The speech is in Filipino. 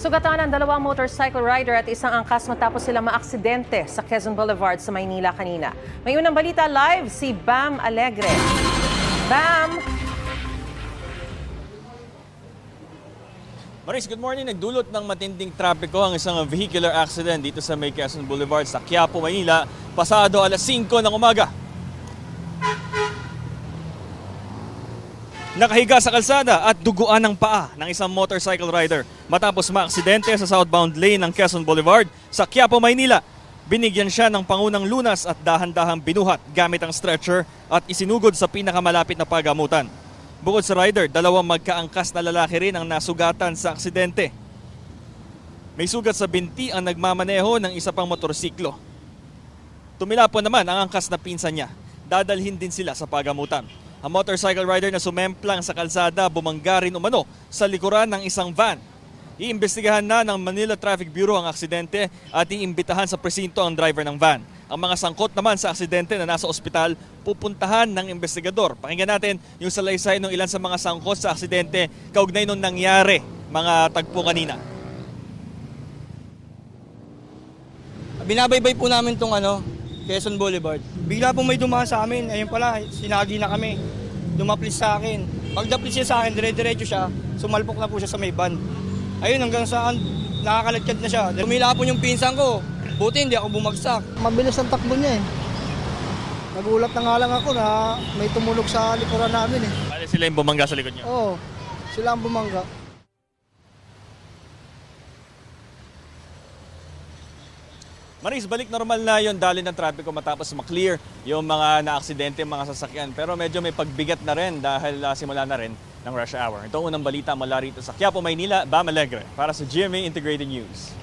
Sugatan ang dalawang motorcycle rider at isang angkas matapos sila maaksidente sa Quezon Boulevard sa Maynila kanina. May unang balita live si Bam Alegre. Bam! Maris, good morning. Nagdulot ng matinding trapiko ang isang vehicular accident dito sa May Quezon Boulevard sa Quiapo, Maynila, pasado alas 5 ng umaga. Nakahiga sa kalsada at duguan ng paa ng isang motorcycle rider matapos maaksidente sa southbound lane ng Quezon Boulevard sa Quiapo, Maynila. Binigyan siya ng pangunang lunas at dahan-dahang binuhat gamit ang stretcher at isinugod sa pinakamalapit na pagamutan. Bukod sa rider, dalawang magkaangkas na lalaki rin ang nasugatan sa aksidente. May sugat sa binti ang nagmamaneho ng isa pang motorsiklo. Tumilapon naman ang angkas na pinsan niya. Dadalhin din sila sa pagamutan. Ang motorcycle rider na sumemplang sa kalsada bumangga rin umano sa likuran ng isang van. Iimbestigahan na ng Manila Traffic Bureau ang aksidente at iimbitahan sa presinto ang driver ng van. Ang mga sangkot naman sa aksidente na nasa ospital pupuntahan ng investigador. Pakinggan natin yung salaysay ng ilan sa mga sangkot sa aksidente kaugnay nung nangyari mga tagpo kanina. Binabaybay po namin itong Quezon Boulevard. Bigla po may dumaan sa amin. Ayun pala, sinagi na kami. Dumaplis sa akin. Pagdaplis niya sa akin, dire-diretso siya. Sumalpok na po siya sa may van. Ayun, hanggang saan nakakaladkad na siya. Tumilapon yung pinsan ko. Buti hindi ako bumagsak. Mabilis ang takbo niya eh. Nagulat na nga lang ako na may tumulog sa likuran namin eh. Bale sila yung bumangga sa likod niyo? Oo, sila ang bumangga. Maris, balik normal na yung dali ng trapiko matapos maklear yung mga naaksidente, mga sasakyan. Pero medyo may pagbigat na rin dahil simula na rin ng rush hour. Ito unang balita mula rito sa Quiapo, Maynila, Bam Alegre para sa GMA Integrated News.